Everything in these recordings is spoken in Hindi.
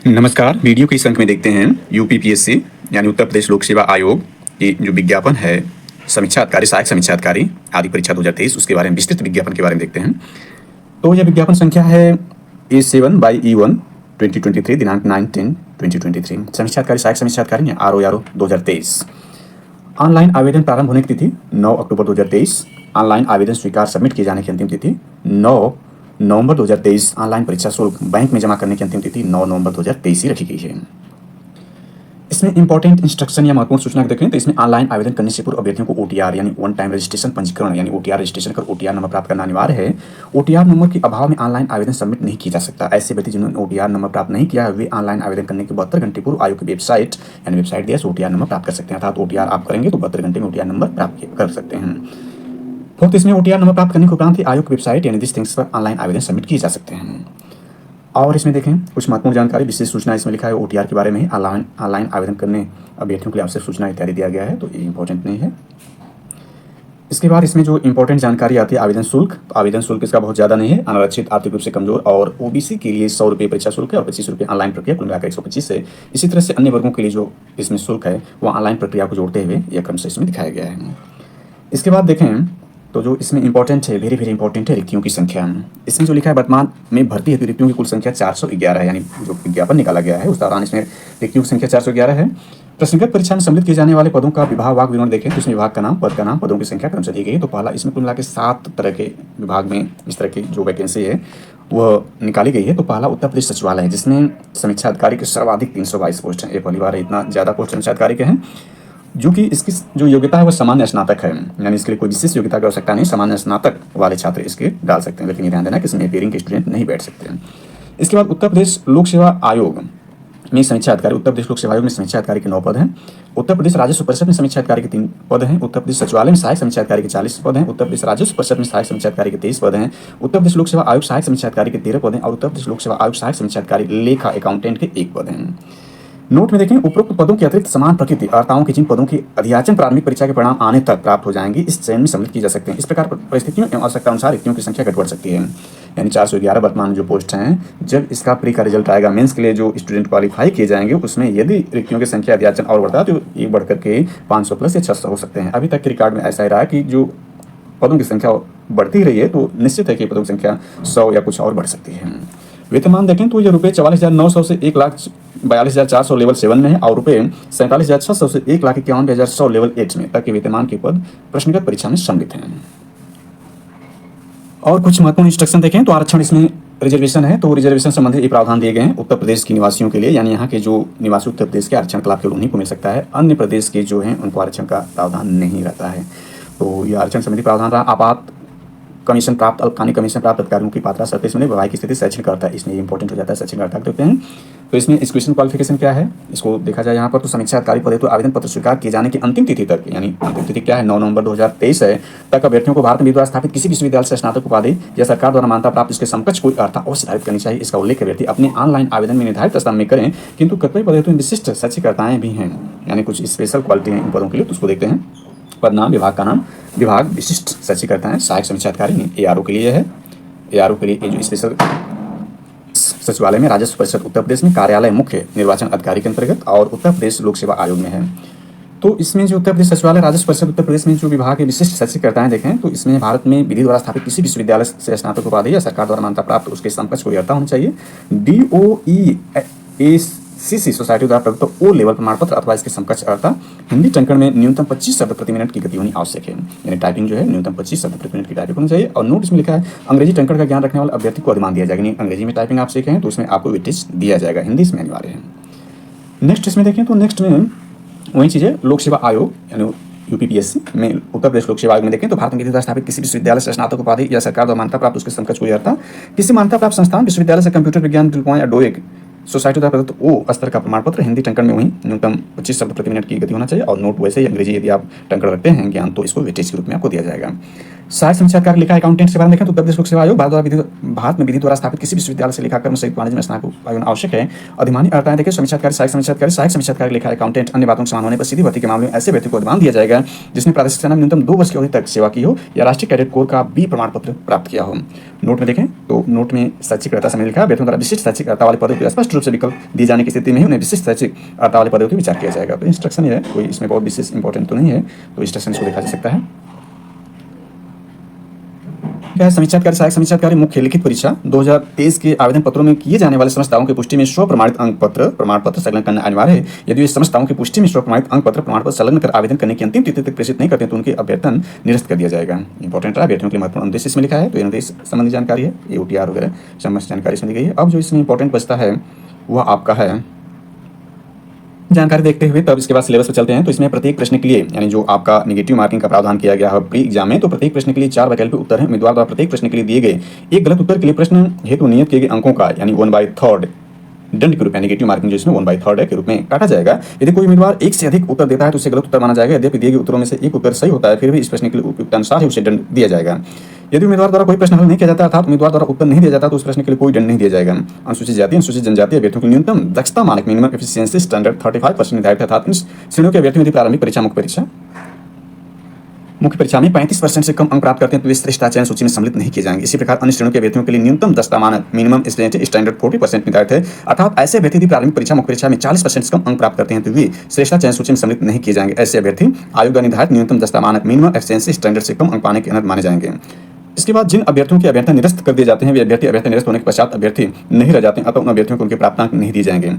नमस्कार। वीडियो के इस अंक में देखते हैं यूपीपीएससी यानी उत्तर प्रदेश लोक सेवा आयोग की जो विज्ञापन है समीक्षा अधिकारी, सहायक समीक्षा अधिकारी आदि परीक्षा 2023 उसके बारे में विस्तृत विज्ञापन के बारे में देखते हैं। तो यह विज्ञापन संख्या है A7/E1 2023 दिनांक 9/10/2023। समीक्षा अधिकारी, सहायक समीक्षा अधिकारी RO 2023। ऑनलाइन आवेदन प्रारंभ होने की तिथि 9 अक्टूबर 2023। ऑनलाइन आवेदन स्वीकार सबमिट किए जाने की अंतिम तिथि 9 नवंबर 2023। ऑनलाइन परीक्षा शुल्क बैंक में जमा करने की अंतिम तिथि 9 नवंबर 2023 ही रखी गई है। इसमें इंपॉर्टेंट इंस्ट्रक्शन या महत्वपूर्ण सूचना देखें तो इसमें ऑनलाइन आवेदन करने से पूर्व अभ्यर्थियों को OTR यानी वन टाइम रजिस्ट्रेशन पंजीकरण यानी OTR रजिस्ट्रेशन कर OTR नंबर प्राप्त करना अनिवार्य है। OTR नंबर के अभाव में ऑनलाइन आवेदन सबमिट नहीं किया जा सकता। ऐसे व्यक्ति जिन्होंने OTR नंबर प्राप्त नहीं किया है वे ऑनलाइन आवेदन करने के 72 घंटे पूर्व आयोग की वेबसाइट यानी वेबसाइट दिया OTR नंबर प्राप्त कर सकते हैं। अर्थात OTR आप करेंगे तो 72 घंटे में OTR नंबर प्राप्त कर सकते हैं। तो इसमें OTR नंबर प्राप्त करने के उपरांत ही आयोग की वेबसाइट यानी दिस थिंग्स पर ऑनलाइन आवेदन सबमिट किए जा सकते हैं। और इसमें देखें कुछ महत्वपूर्ण जानकारी, विशेष सूचना इसमें लिखा है OTR के बारे में। ऑनलाइन आवेदन करने अभ्यर्थियों के लिए आवश्यक सूचना इत्यादि दिया गया है, तो ये इंपॉर्टेंट नहीं है। इसके बाद इसमें जो इंपॉर्टेंट जानकारी आती है आवेदन शुल्क। तो आवेदन शुल्क इसका बहुत ज़्यादा नहीं है। अनारक्षित, आर्थिक रूप से कमजोर और OBC के लिए 100 रुपये परीक्षा शुल्क है और 25 रुपये ऑनलाइन प्रक्रिया, कुल मिलाकर 125 है। इसी तरह से अन्य वर्गों के लिए जो इसमें शुल्क है वो ऑनलाइन प्रक्रिया को जोड़ते हुए यह क्रम से इसमें दिखाया गया है। इसके बाद देखें तो जो इसमें इंपॉर्टेंट है, वेरी वेरी इंपॉर्टेंट है रिक्तियों की संख्या। इसमें जो लिखा है वर्तमान में भर्ती हेतु रिक्तियों की कुल संख्या 411 है। यानी जो विज्ञापन निकाला गया है उस दौरान इसमें रिक्तियों की संख्या 411 है। प्रश्नगत परीक्षा में सम्मिलित किए जाने वाले पदों का विभागवार विवरण देखें तो इसमें विभाग का नाम, पद का नाम, पदों की संख्या क्रम से दी गई है। तो पहला इसमें कुल मिला के 7 तरह के विभाग में इस तरह की जो वैकेंसी है वह निकाली गई है। तो पहला उत्तर प्रदेश सचिवालय है जिसमें समीक्षा अधिकारी के सर्वाधिक 322 पोस्ट हैं। ये पहली बार इतना ज़्यादा पोस्ट समीक्षा अधिकारी के हैं, जो कि इसकी जो योग्यता है वह सामान्य स्नातक है। यानी इसके लिए कोई विशेष योग्यता की आवश्यकता नहीं, सामान्य स्नातक वाले छात्र इसके डाल सकते हैं। लेकिन ये ध्यान देना कि इसमें अपियरिंग के स्टूडेंट नहीं बैठ सकते हैं। इसके बाद उत्तर प्रदेश लोक सेवा आयोग में समीक्षा अधिकारी, उत्तर प्रदेश लोक सेवा आयोग में समीक्षा अधिकारी के 9 पद हैं। उत्तर प्रदेश राजस्व परिषद में समीक्षा अधिकारी के 3 पद हैं। उत्तर प्रदेश सचिवालय में सहायक समीक्षा अधिकारी के 40 पद हैं। उत्तर प्रदेश राजस्व परिषद में सहायक समीक्षा अधिकारी के 23 पद हैं। उत्तर प्रदेश लोक सेवा आयोग सहायक समीक्षा अधिकारी के 13 पद हैं और उत्तर प्रदेश लोक सेवा आयोग सहायक समीक्षा अधिकारी लेखा अकाउंटेंट के 1 पद हैं। नोट में देखें उपरोक्त पदों के अतिरिक्त समान प्रकृति अर्ताओं के जिन पदों की अध्याचन प्रारंभिक परीक्षा के परिणाम आने तक प्राप्त हो जाएंगी इस चयन में सम्मिलित की जा सकते हैं। इस प्रकार परिस्थितियों एवं आवश्यकता अनुसार रिक्तियों की संख्या घट बढ़ सकती है। यानी 411 वर्तमान जो पोस्ट हैं, जब इसका प्री का रिजल्ट आएगा मेंस के लिए जो स्टूडेंट क्वालिफाई किए जाएंगे उसमें यदि रिक्तियों की संख्या अध्याचन और बढ़ता है तो ये बढ़ करके 500 प्लस या 600 हो सकते हैं। अभी तक के रिकॉर्ड में ऐसा ही रहा कि जो पदों की संख्या बढ़ती रही है तो निश्चित है कि पदों की संख्या 100 या कुछ और बढ़ सकती है। वेतनमान देखें तो ये रुपये 44,900 से 1,42,400 लेवल 7 में है और रुपये 47,600 से 1,51,100 लेवल 8 में तक के वेतनमान के पद प्रश्नगत परीक्षा में सम्मिलित हैं। और कुछ महत्वपूर्ण इंस्ट्रक्शन देखें तो आरक्षण इसमें रिजर्वेशन है, तो रिजर्वेशन संबंधित ये प्रावधान दिए गए हैं उत्तर प्रदेश के निवासियों के लिए। यानी यहाँ के जो निवासी उत्तर प्रदेश के आरक्षण का लाभ केवल उन्हीं को मिल सकता है, अन्य प्रदेश के जो हैं उनको आरक्षण का प्रावधान नहीं रहता है। तो ये आरक्षण संबंधी प्रावधान रहा। आपात कमीशन प्राप्त, अल्पकालिक कमीशन प्राप्त अधिकारियों की पात्रता शर्तें इसमें वैवाहिक स्थिति, शैक्षणिक अर्हता, इसमें इंपॉर्टेंट हो जाता है शैक्षणिक अर्हता देखते हैं। तो इसमें एजुकेशन क्वालिफिकेशन क्या है इसको देखा जाए यहाँ पर तो समीक्षा अधिकारी पद हेतु आवेदन पत्र स्वीकार किए जाने की अंतिम तिथि तक, यानी अंतिम तिथि क्या है 9 नवंबर 2023 है, तक अभ्यर्थियों को भारत में द्वारा स्थापित किसी विश्वविद्यालय से स्नातक उपाधि या सरकार द्वारा मान्यता प्राप्त इसके समकक्ष कोई अर्हता अवश्य धारित करनी चाहिए। इसका उल्लेख अभ्यर्थी अपने ऑनलाइन आवेदन में निर्धारित स्थान में करें। किंतु कतिपय पद हेतु विशिष्ट शैक्षिक अर्हताएं भी हैं, यानी कुछ स्पेशल क्वालिटी हैं इन पदों के लिए, तो उसको देखते हैं। पद नाम, विभाग का नाम, विभाग विशिष्ट शैक्षिक अर्हताएं, सहायक समीक्षा अधिकारी ARO के लिए है। ARO के लिए जो स्पेशल सचिवालय में राजस्व परिषद उत्तर प्रदेश में कार्यालय मुख्य निर्वाचन अधिकारी के अंतर्गत और उत्तर प्रदेश लोक सेवा आयोग में है। तो इसमें जो उत्तर प्रदेश सचिवालय राजस्व परिषद उत्तर प्रदेश में जो विभाग के विशिष्ट शैक्षिक अर्हताएं देखें तो इसमें भारत में विधि द्वारा स्थापित किसी विश्वविद्यालय से स्नातक उपाधि या सरकार द्वारा मान्यता प्राप्त उसके समकक्ष कोई अर्हता होनी चाहिए। DOE-ACC सोसाइटी द्वारा प्रदत्त O लेवल प्रमाण पत्र अथवा इसके समकक्ष अर्हता। हिंदी टंकण में न्यूनतम 25 शब्द प्रति मिनट की गति होनी आवश्यक है। यानी टाइपिंग जो है न्यूनतम 25 शब्द प्रति मिनट की टाइपिंग होनी चाहिए। और नोट इसमें लिखा है अंग्रेजी टंकण का ज्ञान रखने वाले अभ्यर्थी को अधिमान दिया जाएगा। यानी अंग्रेजी में टाइपिंग आप सीखे हैं तो उसमें आपको वेटेज दिया जाएगा, हिंदी इसमें अनिवार्य है। नेक्स्ट इसमें देखें तो नेक्स्ट में वही चीज़ है लोक सेवा आयोग यानी यूपीपीएससी में उत्तर प्रदेश लोक सेवा आयोग में देखें तो भारत में विधि द्वारा स्थापित किसी विश्वविद्यालय से स्नातक उपाधि या सरकार द्वारा मान्यता प्राप्त उसके समकक्ष कोई अर्हता। किसी मान्यता प्राप्त संस्थान विश्वविद्यालय से कंप्यूटर विज्ञान डिप्लोमा या डोएक सोसाइटी द्वारा प्रदत्त O स्तर का प्रमाण पत्र। हिंदी टंकण में वही न्यूनतम 25 शब्द प्रति मिनट की गति होना चाहिए। और नोट वैसे ही अंग्रेजी यदि आप टंकण रखते हैं ज्ञान तो इसको वेटेज के रूप में आपको दिया जाएगा। सहायक साक्षात्कार लिखा अकाउंटेंट के बारे में देखें तो उत्तर प्रदेश लोक सेवा आयोग भारत में विधि द्वारा स्थापित किसी विश्वविद्यालय से लिखा कर्म संयुक्त वाणिज्य में स्नातक आयोजन आवश्यक है। अधिमानी अर्थात देखिए समीक्षाधिकारी, सहायक समीक्षाधिकारी, लेखा अकाउंटेंट अन्य बातों के समान होने पर सीधी भर्ती के मामले में ऐसे व्यक्ति को अधिमान दिया जाएगा जिसने प्रादेशिक सेना में न्यूनतम 2 वर्ष की अवधि तक सेवा की हो या राष्ट्रीय कैडेट कोर का B प्रमाण पत्र प्राप्त किया हो। नोट में देखें तो नोट में शैक्षिक अर्हता से लिखा व्यक्तियों द्वारा विशिष्ट शैक्षिक अर्हता वाले पदों को स्पष्ट रूप से विकल्प दिए जाने की स्थिति में उन्हें विशिष्ट शैक्षिक अर्हता वाले पदों पर विचार किया जाएगा। तो इंस्ट्रक्शन है, कोई इसमें बहुत विशेष इंपॉर्टेंट तो नहीं है, तो इंस्ट्रक्शन को देखा जा सकता है। समीक्षाधिकारी, सहायक समीक्षाधिकारी मुख्य लिखित परीक्षा 2023 के आवेदन पत्रों में किए जाने वाले समस्त दावों की पुष्टि में स्व प्रमाणित अंक पत्र प्रमाण पत्र संलग्न करना अनिवार्य है। यदि वे समस्त दावों की पुष्टि में स्व प्रमाणित अंक पत्र प्रमाण पत्र संलग्न कर आवेदन करने की अंतिम तिथि तक प्रेषित नहीं करते तो उनके अभ्यर्थन निरस्त कर दिया जाएगा। इंपॉर्टेंट है, अभ्यर्थियों के लिए महत्वपूर्ण उद्देश्य इसमें लिखा है। तो उद्देश्य संबंधी जानकारी है, ये OTR वगैरह समस्त जानकारी इसमें दी गई है। अब जो इसमें इंपॉर्टेंट बचता है वह आपका है जानकारी देखते हुए तब इसके बाद सिलेबस पर चलते हैं। तो इसमें प्रत्येक प्रश्न के लिए यानी जो आपका नेगेटिव मार्किंग का प्रावधान किया गया है प्री एग्जाम में, तो प्रत्येक प्रश्न के लिए 4 वैकल्पिक उत्तर हैं। उम्मीदवार द्वारा प्रत्येक प्रश्न के लिए दिए गए एक गलत उत्तर के लिए प्रश्न हेतु नियत किए गए अंकों का यानी 1/3 दंड के रूप में नेगेटिव मार्किंग जो इसमें 1/3 के रूप में काटा जाएगा। यदि कोई उम्मीदवार एक से अधिक उत्तर देता है तो उसे गलत उत्तर माना जाएगा। यद्यपि दिए गए उत्तरों में से एक उत्तर सही होता है फिर भी इस प्रश्न के लिए उपयुक्त अनुसार ही उसे दंड दिया जाएगा। यदि उम्मीदवार द्वारा कोई प्रश्न हल नहीं किया जाता अर्थात उम्मीदवार द्वारा उत्तर नहीं दिया जाता तो उस प्रश्न के लिए कोई दंड नहीं दिया जाएगा। अनुसूचित जाति, अनुसूचित जनजाति अभ्यर्थियों की न्यूनतम दक्षता मानक मिनिमम एफिशिएंसी स्टैंडर्ड 35% निर्धारित है। अर्थात इन श्रेणियों के अभ्यर्थियों यदि प्रारंभिक परीक्षा मुख्य परीक्षा में 35% से कम अंक प्राप्त करते हैं तो वे श्रेष्ठता चयन सूची में सम्मिलित नहीं किए जाएंगे। इसी प्रकार अन्य श्रेणियों के अभ्यर्थियों के लिए न्यूनतम दक्षता मानक मिनिमम स्टैंडर्ड 40% निर्धारित है। अर्थात ऐसे अभ्यर्थी यदि प्रारंभिक परीक्षा मुख्य परीक्षा में 40% से कम अंक प्राप्त करते हैं तो वे श्रेष्ठता चयन सूची में सम्मिलित नहीं किए जाएंगे। ऐसे अभ्यर्थी आयोग द्वारा निर्धारित न्यूनतम दक्षता मानक मिनिमम एफिशिएंसी स्टैंडर्ड से कम अंक पाने के अनर्ह माने जाएंगे। इसके बाद जिन अभ्यर्थियों के अभ्यर्थन निरस्त कर दिए जाते हैं वे अभ्यर्थी निरस्त होने के पश्चात अभ्यर्थी नहीं रह जाते हैं, अतः उन अभ्यर्थियों को उनके प्राप्तांक नहीं दिए जाएंगे।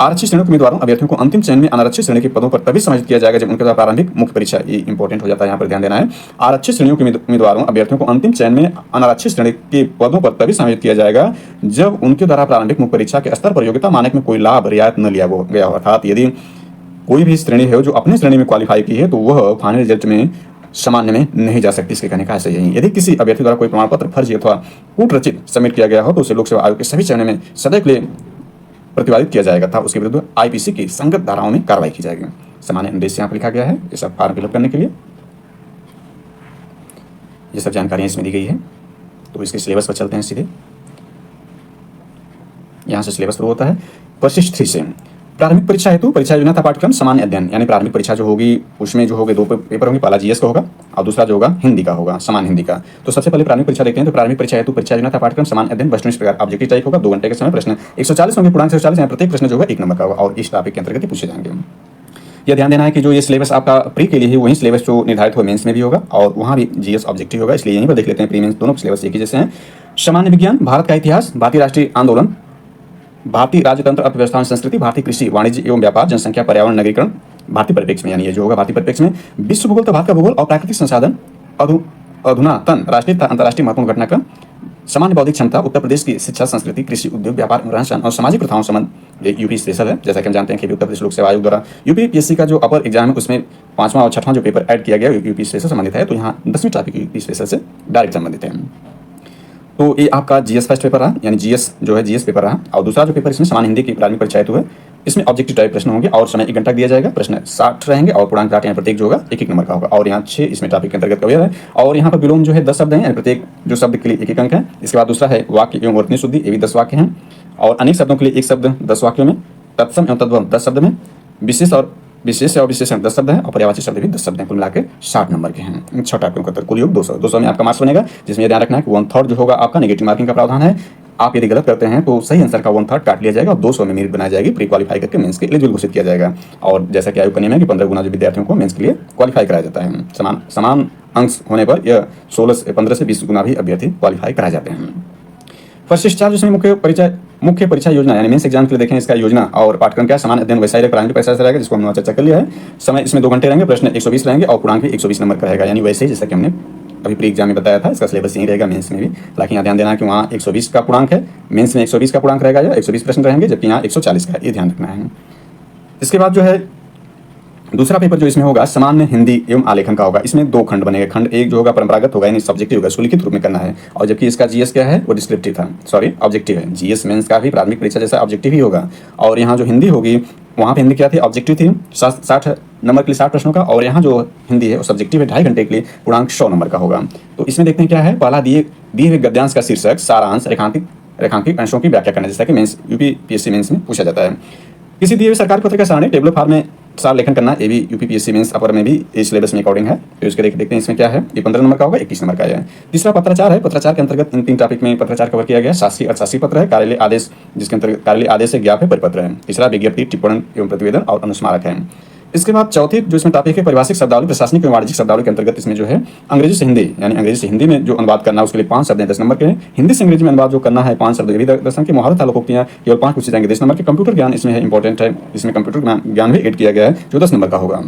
आरक्षित श्रेणियों के उम्मीदवारों अभ्यर्थियों को अंतिम चयन में अनारक्षित श्रेणी के पदों पर तभी समायोजित किया जाएगा जब उनके द्वारा प्रारंभिक मुख्य परीक्षा, ये इंपॉर्टेंट हो जाता है, यहाँ पर ध्यान देना है। आरक्षित श्रेणियों के उम्मीदवारों अभ्यर्थियों को अंतिम चयन में अनारक्षित श्रेणी के पदों पर तभी समायोजित किया जाएगा जब उनके द्वारा प्रारंभिक मुख्य परीक्षा के स्तर पर योग्यता मानक में कोई लाभ रियायत न लिया गया हो। अर्थात यदि कोई भी श्रेणी है जो अपनी श्रेणी में क्वालिफाई की है तो वह फाइनल रिजल्ट में सामान्य में नहीं जा सकती। इसके कहने का ऐसा यही। यदि किसी अभ्यर्थी द्वारा कोई प्रमाण पत्र फर्जी अथवा कूट रचित सबमिट किया गया हो तो उसे लोक सेवा आयोग के सभी चरणों में सदैव के लिए प्रतिवादित किया जाएगा तथा उसके विरुद्ध IPC की संगत धाराओं में कार्रवाई की जाएगी। सामान्य उद्देश्य यहाँ पर लिखा गया है, ये सब फॉर्म फिलअप करने के लिए ये सब जानकारियाँ इसमें दी गई है। तो इसके सिलेबस पर चलते हैं सीधे। यहाँ से सिलेबस शुरू होता है परिशिष्ट 3 से। प्रारंभिक परीक्षा हेतु परीक्षा योजना था पाठ्यक्रम सामान्य अध्ययन, यानी प्रारंभिक परीक्षा जो होगी उसमें जो होंगे 2 पेपर होंगे, पहला GS का होगा और दूसरा जो होगा हिंदी का होगा, सामान्य हिंदी का। तो सबसे पहले प्रारंभिक परीक्षा देखते हैं। तो प्रारंभिक परीक्षा हेतु परीक्षा योजना था पाठ्यक्रम सामान्य अध्ययन वस्तुनिष्ठ इस प्रकार ऑब्जेक्टिव टाइप होगा, 2 घंटे के समय, प्रश्न 140 होंगे, पूर्णांक 140 यहाँ प्रत्येक प्रश्न जो होगा 1 नंबर का होगा और इस टॉपिक के अंतर्गत पूछे जाएंगे। यह ध्यान देना है कि जो ये सिलेबस आपका प्री के लिए है वही सिलेबस जो निर्धारित हो मेंस में भी होगा और वहाँ भी GS ऑब्जेक्टिव होगा, इसलिए यहीं पर देख लेते हैं। प्री मेंस दोनों सिलेबस एक ही जैसे हैं। सामान्य विज्ञान, भारत का इतिहास, भारतीय राष्ट्रीय आंदोलन, भारतीय राजतंत्र, अर्थव्यवस्था, संस्कृति, भारतीय कृषि, वाणिज्य एवं व्यापार, जनसंख्या, पर्यावरण, नगरीकरण, भारतीय परिप्रेक्ष्य में, यानी ये जो होगा भारतीय परिप्रेक्ष्य में, विश्व भूगोल, भारत का भूगोल और प्राकृतिक संसाधन, अधुनातन राष्ट्रीय तथा अंतर्राष्ट्रीय महत्वपूर्ण घटनाक्रम, सामान्य बौद्धिक क्षमता, उत्तर प्रदेश की शिक्षा, संस्कृति, कृषि, उद्योग, व्यापार, रहन सहन और सामाजिक प्रथाओं संबंध। ये यूपी स्पेशल है, जैसा कि हम जानते हैं कि उत्तर प्रदेश लोक सेवा आयोग द्वारा UPPSC का जो अपर एग्जाम है उसमें 5वां और 6वां जो पेपर ऐड किया गया यूपी स्पेशल संबंधित है। तो यहाँ 10वीं टॉपिक यूपी स्पेशल से डायरेक्ट संबंधित है। तो ये आपका GS फर्स्ट पेपर रहा, यानी GS जो है GS पेपर रहा। और दूसरा जो पेपर इसमें सामान्य हिंदी की प्रारंभिक परीक्षा हेतु है, इसमें ऑब्जेक्टिव टाइप प्रश्न होंगे और समय 1 घंटा दिया जाएगा। प्रश्न 60 रहेंगे और पूर्णांक 60 यहाँ प्रत्येक जो होगा 1-1 नंबर का होगा और यहाँ 6 इसमें टॉपिक के अंतर्गत कवर है। और यहाँ पर विलोम जो है 10 शब्द हैं, यानी प्रत्येक जो शब्द के लिए 1-1 अंक है। इसके बाद दूसरा है वाक्य एवं वर्तनी शुद्धि, ये भी 10 वाक्य हैं। और अनेक शब्दों के लिए 1 शब्द 10 वाक्यों में, तत्सम एवं तद्भव 10 शब्द में, विशेष और विशेषण 10 शब्द हैं और पर्यायवाची शब्द भी 10 शब्द हैं। कुल मिलाकर 60 नंबर के हैं। 6 टाइपों का कुल योग 200 में आपका मार्क्स बनेगा, जिसमें ध्यान रखना है कि 1/3 जो होगा आपका नेगेटिव मार्किंग का प्रावधान है। आप यदि गलत करते हैं तो सही आंसर का 1/3 काट लिया जाएगा और 200 में मेरिट बनाई जाएगी, प्री क्वालिफाई करके मेंस के एलिजिबल घोषित किया जाएगा। और जैसा कि आयोग का नियम है कि 15 गुना जो विद्यार्थियों को मेंस के लिए क्वालिफाई कराया जाता है, समान अंक होने पर यह 15 से 20 गुना भी अभ्यर्थी क्वालिफाई कराए जाते हैं। परिशिष्ट 4 जिसमें मुख्य परीक्षा योजना यानी मेंस एग्जाम के लिए देखें इसका योजना और पाठ्यक्रम क्या है। सामान्य अध्ययन वैसा ही प्रारंभिक परीक्षा से रहेगा, जिसको हमने चर्चा कर लिया है। समय इसमें 2 घंटे रहेंगे, प्रश्न 120 रहेंगे और पूर्णांक भी 120 नंबर का रहेगा, यानी वैसे ही जैसा कि हमने अभी प्री एग्जाम में बताया था। इसका सिलेबस यही रहेगा मेंस में भी, लेकिन यहाँ ध्यान देना है कि वहाँ 120 का पूर्णांक है, मेंस में 120 का पूर्णांक रहेगा या 120 प्रश्न रहेंगे, जबकि यहाँ 140 का है, ये ध्यान रखना है। इसके बाद जो है दूसरा पेपर जो इसमें होगा सामान्य हिंदी एवं आलेखन का होगा। इसमें 2 खंड बनेंगे। खंड 1 जो होगा परंपरागत होगा, यानी सब्जेक्टिव होगा, लिखित रूप में करना है। और जबकि इसका GS क्या है वो डिस्क्रिप्टिव था, ऑब्जेक्टिव है। GS मेंस का भी प्रारंभिक परीक्षा जैसा ऑब्जेक्टिव ही होगा। और यहाँ जो हिंदी होगी वहाँ पे हिंदी क्या थी, ऑब्जेक्टिव थी। 60 नंबर के लिए 60 प्रश्नों का, और यहाँ जो हिंदी है वो सब्जेक्टिव है 2.5 घंटे के लिए पूर्णांक 100 नंबर का होगा। तो इसमें देखते हैं क्या है। पहला दिए हुए गद्यांश का शीर्षक सारांश रेखांकित अंशों की व्याख्या करना, जैसा कि मेंस यूपीपीएससी मेंस में पूछा जाता है। किसी दिए हुए सरकारी पत्र का सारणी टेबल फॉर्म में सार लेखन करना, ये भी यूपीपीएससी मेंस अपर में भी इस सिलेबस में अकॉर्डिंग है। तो इसके देखते हैं इसमें क्या है। ये 15 नंबर का होगा, 21 नंबर का है। तीसरा पत्राचार है। पत्राचार के अंतर्गत इन 3 टॉपिक में पत्राचार कवर किया गया। शासकीय अर्थशास्त्री पत्र है, कार्यालय आदेश, जिसके अंतर्गत कार्यालय आदेश से ज्ञाप है, परिपत्र है। तीसरा विज्ञप्ति, टिप्पण एवं प्रतिवेदन और अनुस्मारक है। इसके बाद चौथी जो इसमें टॉपिक है परिभाषिक शब्दावली, प्रशासनिक एवं वाणिज्यिक शब्दावली के अंतर्गत इसमें जो है अंग्रेजी से हिंदी, यानी अंग्रेजी से हिंदी में जो अनुवाद करना है उसके लिए 5 शब्द हैं, 10 नंबर के हैं। हिंदी से अंग्रेजी में अनुवाद जो करना है 5 शब्द के भी 10 नंबर के। मुहावरे तालुकोक्तियां केवल 5 पूछे जाएंगे, 10 नंबर के। कंप्यूटर ज्ञान इसमें है, इंपॉर्टेंट है, इसमें कंप्यूटर ज्ञान भी ऐड किया गया है जो 10 नंबर का होगा।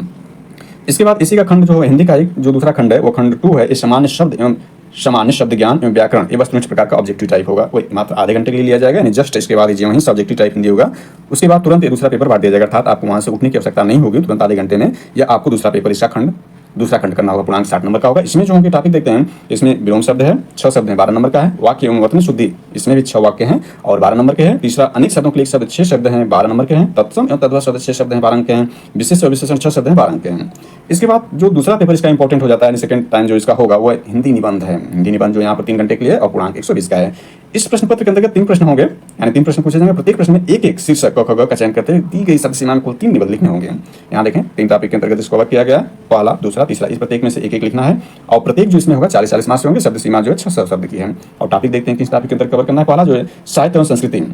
इसके बाद इसी का खंड जो है हिंदी का एक जो दूसरा खंड है वो खंड 2 है। ये सामान्य शब्द ज्ञान एवं व्याकरण, ये वस्तुनिष्ठ प्रकार का ऑब्जेक्टिव टाइप होगा। वो मात्र आधे घंटे के लिए लिया जाएगा, यानी जस्ट इसके बाद जो वहीं सब्जेक्टिव टाइप हिंदी होगा। उसके बाद तुरंत ये दूसरा पेपर बांट दिया जाएगा, अर्थात आपको वहां से उठने की आवश्यकता नहीं होगी, तुरंत आधे घंटे में या आपको दूसरा खंड करना होगा, पूर्णांक 60 नंबर का होगा। इसमें जो होंगे टॉपिक देखते हैं, इसमें विलोम शब्द है, 6 शब्द हैं, 12 नंबर का है। वाक्य एवं वचन शुद्धि, इसमें भी 6 वाक्य हैं और 12 नंबर के हैं। तीसरा अनेक शब्दों के लिए 1 शब्द 6 शब्द हैं, 12 नंबर के हैं। तत्सम एवं तद्भव शब्द 6 शब्द हैं, 12 अंक के हैं। विशेष और विशेषण 6 शब्द हैं, 12 अंक के हैं। इसके बाद जो दूसरा पेपर इसका इंपॉर्टेंट हो जाता है, सेकंड टाइम जो इसका होगा वो हिंदी निबंध है। हिंदी निबंध जो यहाँ पर 3 घंटे के लिए और पूर्णांक 120 का है। इस प्रश्न पत्र के अंतर्गत 3 प्रश्न होंगे, यानी 3 प्रश्न पूछे जाएंगे। प्रत्येक प्रश्न में एक शीर्षक क ख ग का चयन करते हुए दी गई शब्द सीमा में कुल 3 निबंध लिखने होंगे। यहाँ देखें 3 टॉपिक के अंतर्गत इसको कवर किया गया, पहला, दूसरा, तीसरा। इस प्रत्येक में से एक लिखना है और प्रत्येक जो इसमें होगा 40-40 मार्क्स होंगे। शब्द सीमा जो है 600 शब्द की है। और टॉपिक देखते हैं किस टॉपिक के अंतर्गत कवर करना है। पहला जो है साहित्य एवं संस्कृति,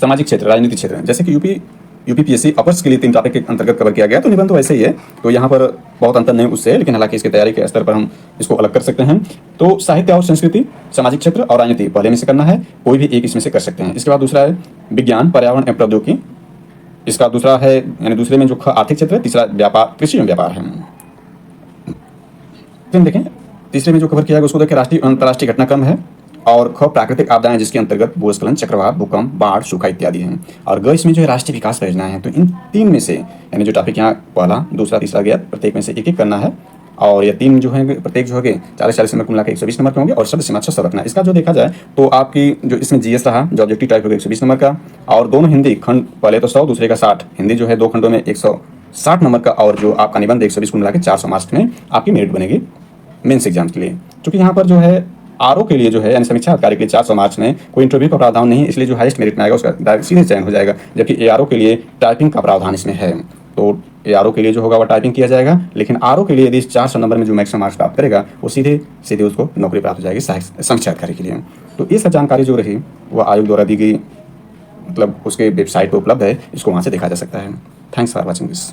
सामाजिक क्षेत्र, राजनीतिक क्षेत्र, जैसे कि यूपीपीएससी अपर्स के लिए 3 टॉपिक के अंतर्गत कवर किया गया। तो निबंध तो वैसे ही है, तो यहाँ पर बहुत अंतर नहीं उससे, लेकिन हालांकि इसकी तैयारी के स्तर पर हम इसको अलग कर सकते हैं। तो साहित्य और संस्कृति, सामाजिक क्षेत्र और राजनीति पहले में से करना है, कोई भी एक इसमें से कर सकते हैं। इसके बाद दूसरा है विज्ञान, पर्यावरण एवं प्रौद्योगिकी, इसका दूसरा है, यानी दूसरे में जो आर्थिक क्षेत्र है। तीसरा व्यापार, कृषि एवं व्यापार है। देखें तीसरे में जो कवर किया गया उसको देखें राष्ट्रीय अंतर्राष्ट्रीय घटनाक्रम है। और ख प्राकृतिक आपदाएं, जिसके अंतर्गत भूस्खलन, चक्रवात, भूकंप, बाढ़, सूखा इत्यादि हैं। और ग इसमें जो है राष्ट्रीय विकास परियोजनाएं हैं। तो इन 3 में से, यानी जो टॉपिक यहाँ पहला, दूसरा, तीसरा गया, प्रत्येक में से एक करना है। और ये 3 जो है प्रत्येक जो है 40-40 नंबर को मिला के 120 नंबर के होंगे। और शब्द सीमा 600 रखना है। इसका जो देखा जाए तो आपकी जो इसमें जीएस रहा, जो ऑब्जेक्टिव टाइप होगा 120 नंबर का। और दोनों हिंदी खंड, पहले तो 100, दूसरे का 60। हिंदी जो है 2 खंडों में 160 नंबर का, और जो आपका निबंध 120 को मिला के 400 मार्क्स में आपकी मेरिट बनेगी मेंस एग्जाम के लिए। क्योंकि यहाँ पर जो है आरओ के लिए जो है, यानी समीक्षा अधिकारी के लिए 400 मार्क्स में कोई इंटरव्यू का प्रावधान नहीं है, इसलिए जो हाईएस्ट मेरिट में आएगा उसका डायरेक्ट सीधे चयन हो जाएगा। जबकि एआरओ के लिए टाइपिंग का प्रावधान इसमें है। तो एआरओ के लिए जो होगा वो टाइपिंग किया जाएगा, लेकिन आरओ के लिए यदि 400 नंबर में जो मैक्सिमम मार्क्स प्राप्त करेगा वो सीधे उसको नौकरी प्राप्त हो जाएगी समीक्षा अधिकारी के लिए। तो ये सब जानकारी जो रही वो आयोग द्वारा दी गई, मतलब उसके वेबसाइट पर उपलब्ध है, इसको वहाँ से देखा जा सकता है। Thanks for watching this.